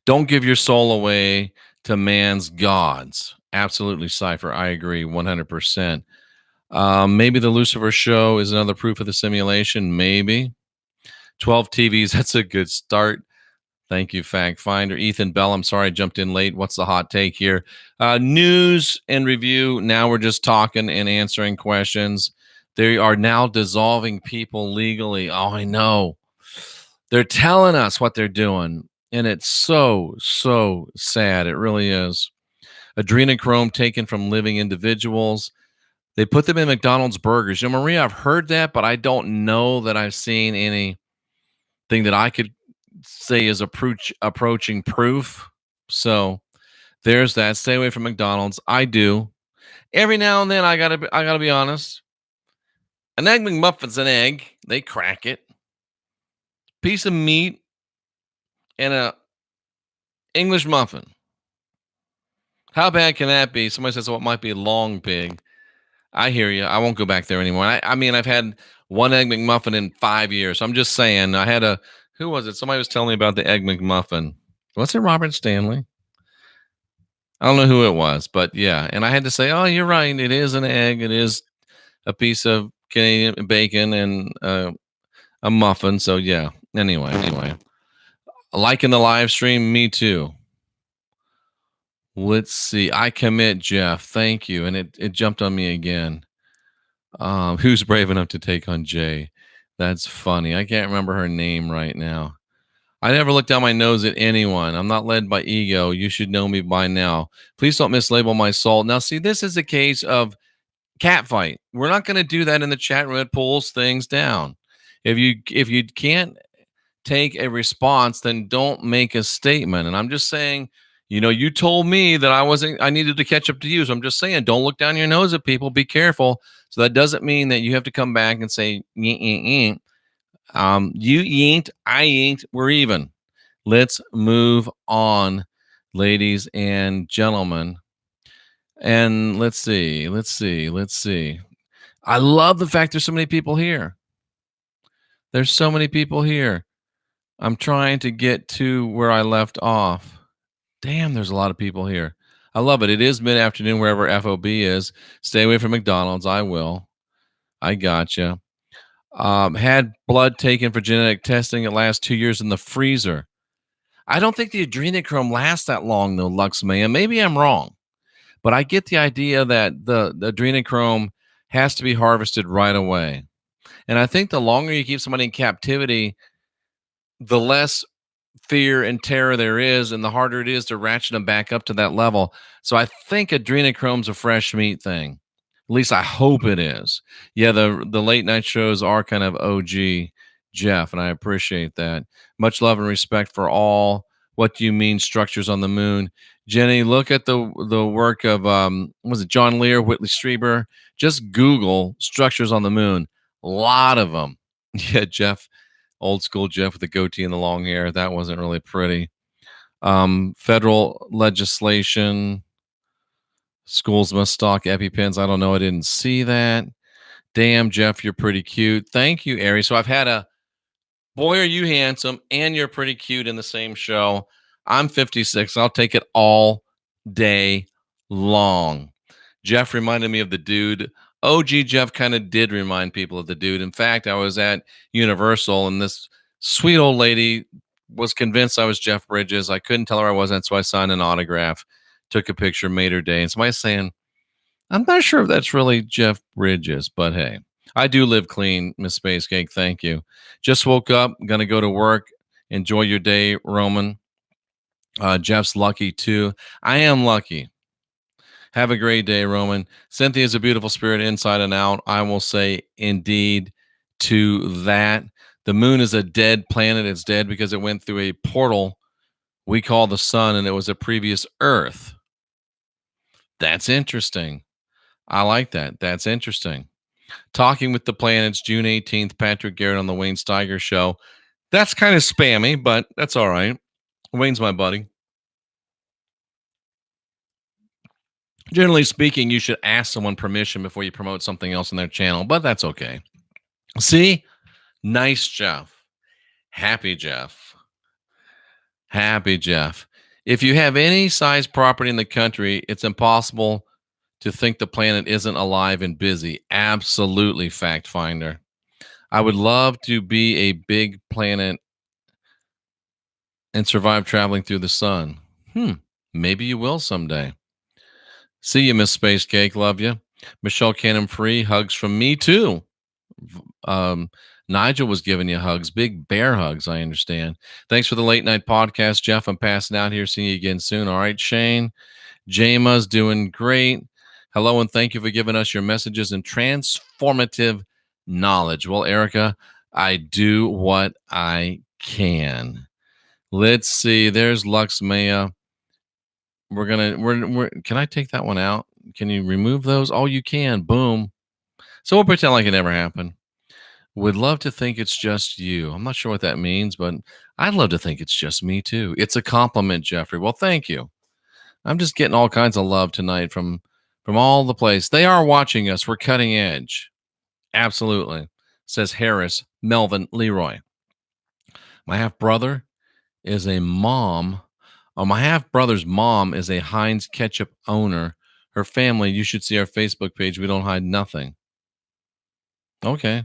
Don't give your soul away to man's gods. Absolutely, Cypher. I agree 100%. Maybe the Lucifer show is another proof of the simulation. Maybe. 12 TVs. That's a good start. Thank you, Fact Finder. Ethan Bell, I'm sorry I jumped in late. What's the hot take here? News and review. Now we're just talking and answering questions. They are now dissolving people legally. Oh, I know. They're telling us what they're doing. And it's so, so sad. It really is. Adrenochrome taken from living individuals. They put them in McDonald's burgers. You know, Maria, I've heard that, but I don't know that I've seen anything that I could say is approaching proof. So there's that. Stay away from McDonald's. I do. Every now and then I gotta be honest. An egg McMuffin's an egg. They crack it. Piece of meat and a English muffin. How bad can that be? Somebody says, well, it might be long pig. I hear you. I won't go back there anymore. I mean, I've had one egg McMuffin in 5 years. So I'm just saying, I had who was it? Somebody was telling me about the egg McMuffin. Was it Robert Stanley? I don't know who it was, but yeah. And I had to say, oh, you're right. It is an egg. It is a piece of Canadian bacon and a muffin. So yeah. Anyway, liking the live stream. Me too. Let's see. I commit, Jeff. Thank you. And it jumped on me again. Who's brave enough to take on Jay? That's funny. I can't remember her name right now. I never look down my nose at anyone. I'm not led by ego. You should know me by now. Please don't mislabel my soul. Now, see, this is a case of catfight. We're not going to do that in the chat room. It pulls things down. If you can't take a response, then don't make a statement. And I'm just saying, you told me that I needed to catch up to you. So I'm just saying, don't look down your nose at people. Be careful. So that doesn't mean that you have to come back and say, you ain't, I ain't, we're even. Let's move on, ladies and gentlemen. And let's see. I love the fact there's so many people here. There's so many people here. I'm trying to get to where I left off. Damn, there's a lot of people here. I love it. It is mid-afternoon wherever FOB is. Stay away from McDonald's. I will. I gotcha. Had blood taken for genetic testing. It lasts 2 years in the freezer. I don't think the adrenochrome lasts that long, though, Luxmaya. Maybe I'm wrong. But I get the idea that the adrenochrome has to be harvested right away. And I think the longer you keep somebody in captivity, the less fear and terror there is, and the harder it is to ratchet them back up to that level. So I think adrenochrome's a fresh meat thing. At least I hope it is. Yeah, the late night shows are kind of OG, Jeff, and I appreciate that. Much love and respect for all. What do you mean structures on the moon? Jenny, look at the work of was it John Lear, Whitley Strieber? Just Google structures on the moon. A lot of them. Yeah, Jeff, old school Jeff with the goatee and the long hair. That wasn't really pretty. Federal legislation. Schools must stock EpiPens. I don't know. I didn't see that. Damn, Jeff, you're pretty cute. Thank you, Ari. So I've had a boy, are you handsome and you're pretty cute in the same show. I'm 56. I'll take it all day long. Jeff reminded me of the dude. OG Jeff kind of did remind people of the dude. In fact, I was at Universal and this sweet old lady was convinced I was Jeff Bridges. I couldn't tell her I wasn't, so I signed an autograph, took a picture, made her day. And somebody's saying, I'm not sure if that's really Jeff Bridges, but hey, I do live clean, Miss Space Cake. Thank you. Just woke up, gonna go to work. Enjoy your day, Roman. Jeff's lucky too. I am lucky. Have a great day, Roman. Cynthia is a beautiful spirit inside and out. I will say indeed to that. The moon is a dead planet. It's dead because it went through a portal we call the sun, and it was a previous Earth. That's interesting. I like that. That's interesting. Talking with the Planets, June 18th, Patrick Garrett on the Wayne Steiger Show. That's kind of spammy, but that's all right. Wayne's my buddy. Generally speaking, you should ask someone permission before you promote something else on their channel, but that's okay. See? Nice, Jeff. Happy Jeff. Happy Jeff. If you have any size property in the country, it's impossible to think the planet isn't alive and busy. Absolutely, fact finder. I would love to be a big planet and survive traveling through the sun. Maybe you will someday. See you, Miss Space Cake. Love you. Michelle Cannon Free. Hugs from me, too. Nigel was giving you hugs. Big bear hugs, I understand. Thanks for the late night podcast, Jeff. I'm passing out here. See you again soon. All right, Shane. Jama's doing great. Hello, and thank you for giving us your messages and transformative knowledge. Well, Erica, I do what I can. Let's see. There's Lux Maya. We're can I take that one out? Can you remove those? Oh, you can. Boom. So we'll pretend like it never happened. Would love to think it's just you. I'm not sure what that means, but I'd love to think it's just me too. It's a compliment, Jeffrey. Well, thank you. I'm just getting all kinds of love tonight from all the place. They are watching us. We're cutting edge. Absolutely. Says Harris Melvin Leroy. My half brother is a mom. Oh, my half brother's mom is a Heinz ketchup owner. Her family, you should see our Facebook page. We don't hide nothing. Okay.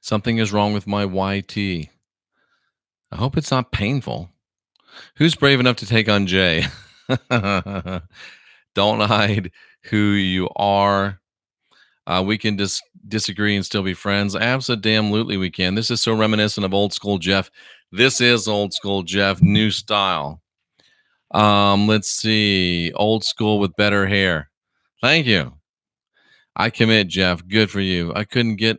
Something is wrong with my YT. I hope it's not painful. Who's brave enough to take on Jay? Don't hide who you are. We can disagree and still be friends. Absolutely, we can. This is so reminiscent of old school Jeff. This is old school Jeff, new style. Let's see. Old school with better hair. Thank you. I commit, Jeff. Good for you. I couldn't get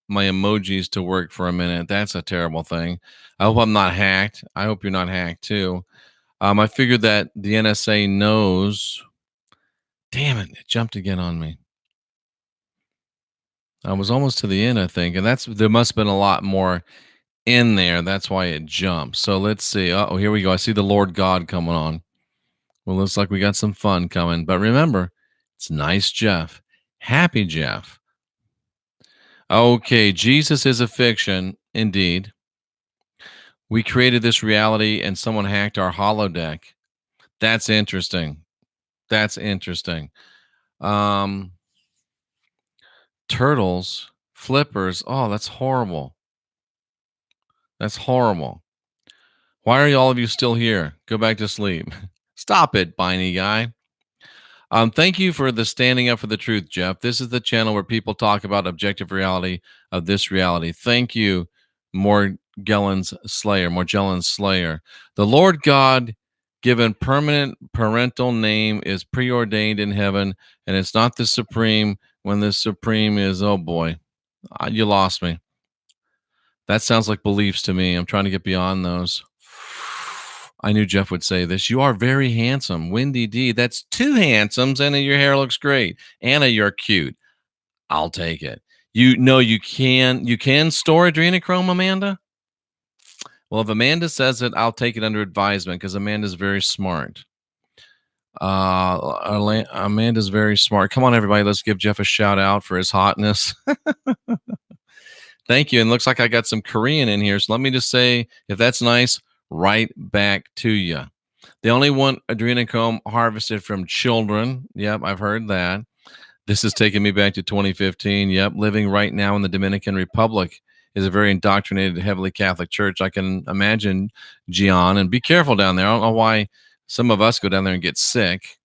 my emojis to work for a minute. That's a terrible thing. I hope I'm not hacked. I hope you're not hacked too. I figured that the NSA knows. Damn it. It jumped again on me. I was almost to the end, I think. And there must have been a lot more in there. That's why it jumped. So let's see. Oh, here we go. I see the Lord God coming on. Well, looks like we got some fun coming. But remember, it's nice Jeff. Happy Jeff. Okay, Jesus is a fiction, indeed. We created this reality and someone hacked our holodeck. That's interesting. That's interesting. Turtles, flippers. Oh, that's horrible. That's horrible. Why are all of you still here? Go back to sleep. Stop it, Biney guy. Thank you for the standing up for the truth, Jeff. This is the channel where people talk about objective reality of this reality. Thank you, Morgellan's Slayer. The Lord God given permanent parental name is preordained in heaven, and it's not the supreme when the supreme is, oh boy, you lost me. That sounds like beliefs to me. I'm trying to get beyond those. I knew Jeff would say this. You are very handsome. Windy D. That's two handsomes, and your hair looks great. Anna, you're cute. I'll take it. You know you can store adrenochrome, Amanda? Well, if Amanda says it, I'll take it under advisement because Amanda's very smart. Amanda's very smart. Come on, everybody. Let's give Jeff a shout out for his hotness. Thank you. And looks like I got some Korean in here. So let me just say, if that's nice, right back to you. They only want adrenochrome harvested from children. Yep, I've heard that. This is taking me back to 2015. Yep, living right now in the Dominican Republic is a very indoctrinated, heavily Catholic church. I can imagine, Gian, and be careful down there. I don't know why some of us go down there and get sick.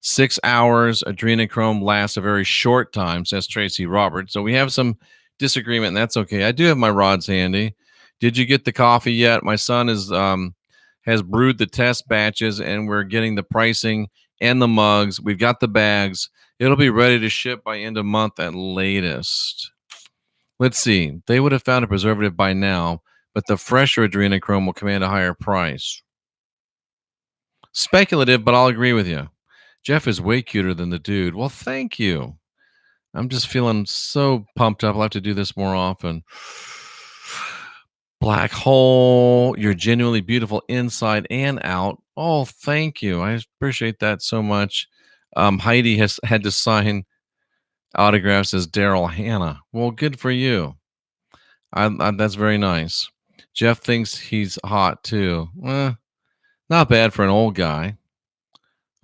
6 hours, adrenochrome lasts a very short time, says Tracy Roberts. So we have some disagreement, and that's okay. I do have my rods handy. Did you get the coffee yet? My son has brewed the test batches, and we're getting the pricing and the mugs. We've got the bags. It'll be ready to ship by end of month at latest. Let's see. They would have found a preservative by now, but the fresher adrenochrome will command a higher price. Speculative, but I'll agree with you. Jeff is way cuter than the dude. Well, thank you. I'm just feeling so pumped up. I'll have to do this more often. Black hole, you're genuinely beautiful inside and out. Oh, thank you. I appreciate that so much. Heidi has had to sign autographs as Daryl Hannah. Well, good for you. That's very nice. Jeff thinks he's hot too. Not bad for an old guy.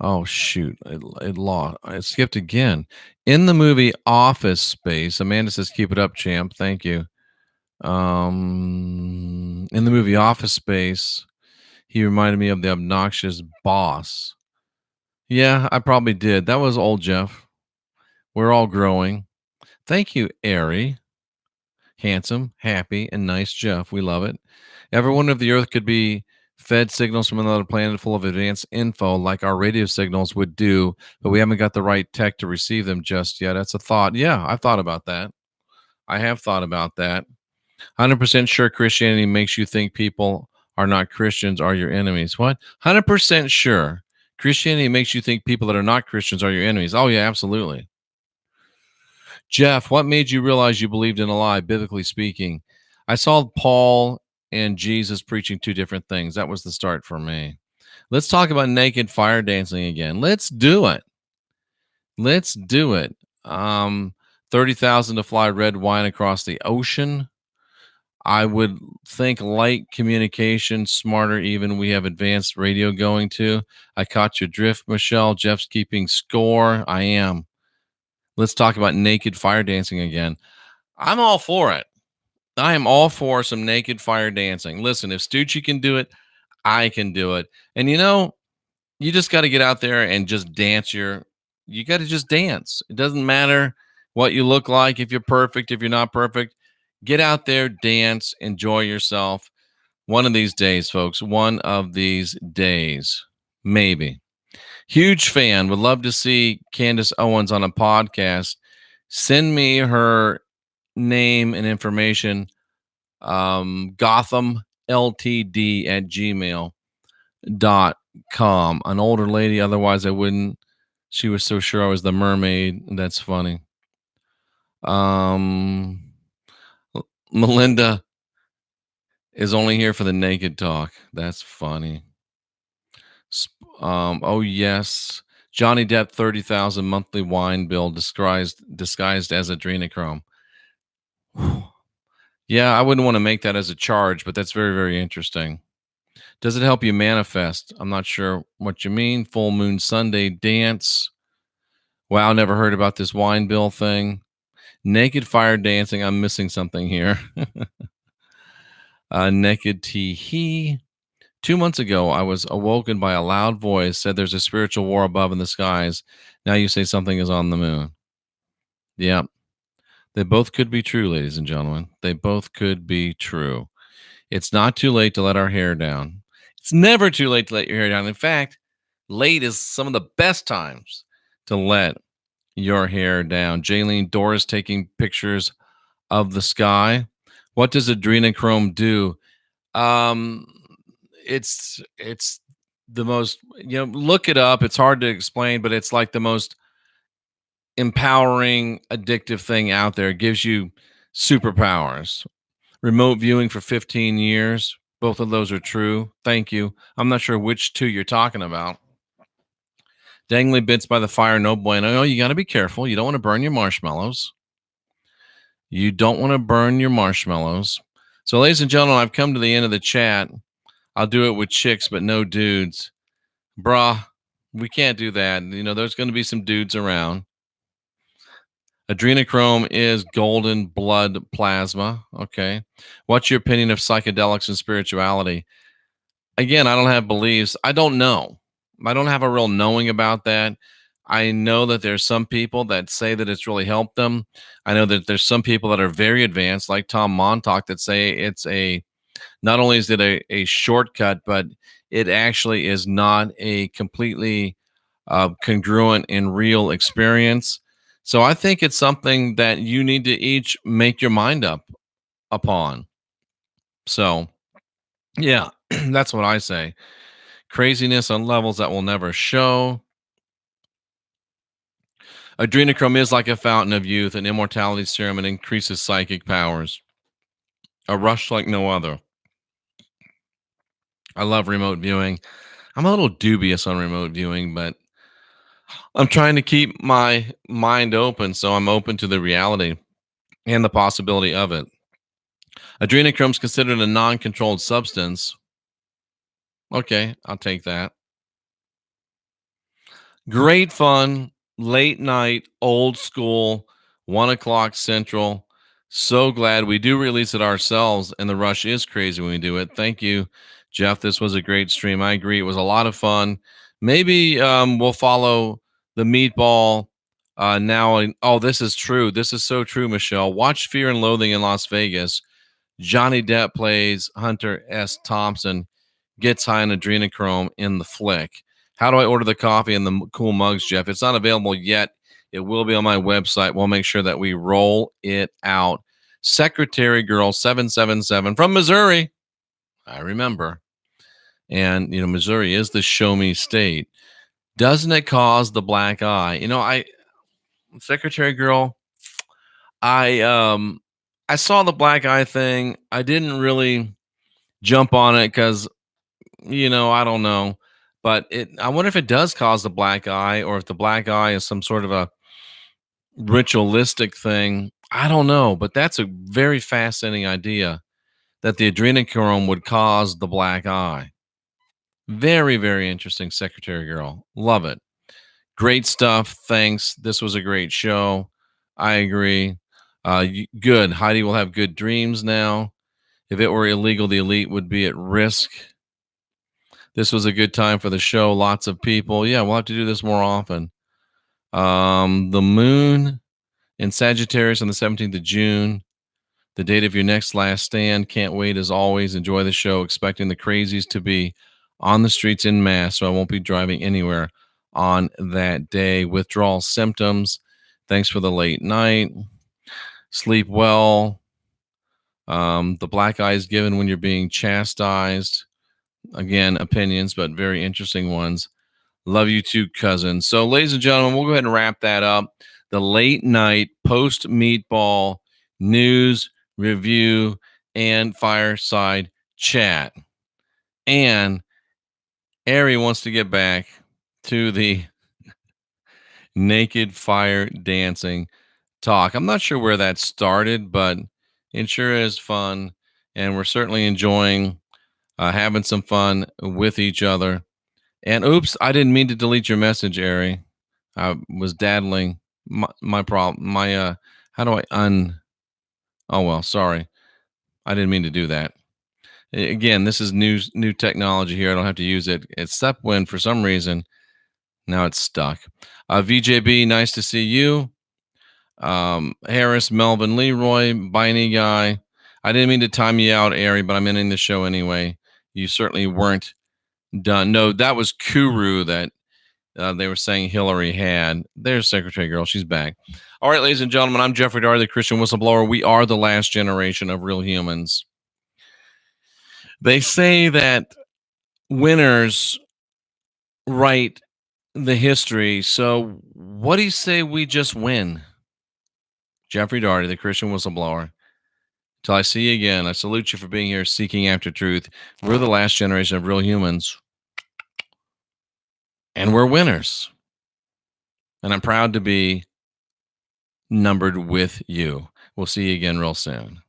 Oh shoot! I skipped again. In the movie Office Space, Amanda says, "Keep it up, champ." Thank you. In the movie Office Space, he reminded me of the obnoxious boss. Yeah, I probably did. That was old Jeff. We're all growing. Thank you, Ari. Handsome, happy, and nice Jeff. We love it. Everyone of the Earth could be fed signals from another planet full of advanced info like our radio signals would do, but we haven't got the right tech to receive them just yet. That's a thought. Yeah, I've thought about that. I have thought about that. 100% sure Christianity makes you think people are not Christians are your enemies. What? 100% sure Christianity makes you think people that are not Christians are your enemies. Oh, yeah, absolutely. Jeff, what made you realize you believed in a lie, biblically speaking? I saw Paul and Jesus preaching two different things. That was the start for me. Let's talk about naked fire dancing again. Let's do it. Let's do it. 30,000 to fly red wine across the ocean. I would think light communication, smarter even. We have advanced radio going to. I caught your drift, Michelle. Jeff's keeping score. I am. Let's talk about naked fire dancing again. I'm all for it. I am all for some naked fire dancing. Listen, if Stucci can do it, I can do it. And you just got to get out there and just dance you got to just dance. It doesn't matter what you look like, if you're perfect, if you're not perfect. Get out there, dance, enjoy yourself. One of these days, folks, one of these days, maybe. Huge fan. Would love to see Candace Owens on a podcast. Send me her name and information. Gotham Ltd at gmail.com. An older lady, otherwise I wouldn't. She was so sure I was the mermaid. That's funny. Melinda is only here for the naked talk. That's funny. Oh yes, Johnny Depp 30,000 monthly wine bill disguised as adrenochrome. Yeah, I wouldn't want to make that as a charge, but that's very, very interesting. Does it help you manifest? I'm not sure what you mean. Full Moon Sunday dance. Wow, never heard about this wine bill thing. Naked fire dancing. I'm missing something here. Naked tee 2 months ago, I was awoken by a loud voice said there's a spiritual war above in the skies. Now you say something is on the moon. Yeah. They both could be true, ladies and gentlemen. They both could be true. It's not too late to let our hair down. It's never too late to let your hair down. In fact, late is some of the best times to let your hair down. Jaylene Doris taking pictures of the sky. What does adrenochrome do? It's the most, look it up. It's hard to explain, but it's like the most empowering, addictive thing out there. It gives you superpowers. Remote viewing for 15 years. Both of those are true. Thank you. I'm not sure which two you're talking about. Dangly bits by the fire, no bueno. Oh, you got to be careful. You don't want to burn your marshmallows. You don't want to burn your marshmallows. So, ladies and gentlemen, I've come to the end of the chat. I'll do it with chicks, but no dudes. Bruh, we can't do that. There's going to be some dudes around. Adrenochrome is golden blood plasma. Okay. What's your opinion of psychedelics and spirituality? Again, I don't have beliefs. I don't know. I don't have a real knowing about that. I know that there's some people that say that it's really helped them. I know that there's some people that are very advanced, like Tom Montauk, that say it's not only is it a shortcut, but it actually is not a completely congruent and real experience. So I think it's something that you need to each make your mind up upon. So, yeah, that's what I say. Craziness on levels that will never show. Adrenochrome is like a fountain of youth, an immortality serum, and increases psychic powers. A rush like no other. I love remote viewing. I'm a little dubious on remote viewing, but I'm trying to keep my mind open, so I'm open to the reality and the possibility of it. Adrenochrome is considered a non-controlled substance. Okay, I'll take that. Great fun, late night, old school, 1 o'clock Central. So glad we do release it ourselves, and the rush is crazy when we do it. Thank you, Jeff. This was a great stream. I agree. It was a lot of fun. Maybe we'll follow the meatball now. Oh, this is true. This is so true, Michelle. Watch Fear and Loathing in Las Vegas. Johnny Depp plays Hunter S. Thompson, gets high on adrenochrome in the flick. How do I order the coffee and the cool mugs, Jeff? It's not available yet. It will be on my website. We'll make sure that we roll it out. Secretary Girl 777 from Missouri. I remember. And, Missouri is the show me state. Doesn't it cause the black eye? Secretary Girl, I saw the black eye thing. I didn't really jump on it because I don't know, but I wonder if it does cause the black eye, or if the black eye is some sort of a ritualistic thing. I don't know, but that's a very fascinating idea that the adrenochrome would cause the black eye. Very, very interesting, Secretary Girl. Love it. Great stuff. Thanks. This was a great show. I agree. Good. Heidi will have good dreams now. If it were illegal, the elite would be at risk. This was a good time for the show. Lots of people. Yeah, we'll have to do this more often. The moon in Sagittarius on the 17th of June, the date of your next last stand. Can't wait as always. Enjoy the show. Expecting the crazies to be on the streets in mass, so I won't be driving anywhere on that day. Withdrawal symptoms. Thanks for the late night. Sleep well. The black eye is given when you're being chastised. Again, opinions, but very interesting ones. Love you too, cousin. So, ladies and gentlemen, we'll go ahead and wrap that up. The late night post-meatball news, review, and fireside chat. And Ari wants to get back to the naked fire dancing talk. I'm not sure where that started, but it sure is fun. And we're certainly enjoying having some fun with each other. And oops, I didn't mean to delete your message, Ari. I was daddling. My problem. How do I Oh well, sorry. I didn't mean to do that. Again, this is new technology here. I don't have to use it, except when for some reason now it's stuck. VJB, nice to see you. Harris, Melvin, Leroy, Biney guy. I didn't mean to time you out, Ari, but I'm ending the show anyway. You certainly weren't done. No, that was Kuru that they were saying Hillary had. There's Secretary Girl. She's back. All right, ladies and gentlemen, I'm Jeffrey Daugherty, the Christian Whistleblower. We are the last generation of real humans. They say that winners write the history. So what do you say we just win? Jeffrey Daugherty, the Christian Whistleblower. Till I see you again, I salute you for being here seeking after truth. We're the last generation of real humans. And we're winners. And I'm proud to be numbered with you. We'll see you again real soon.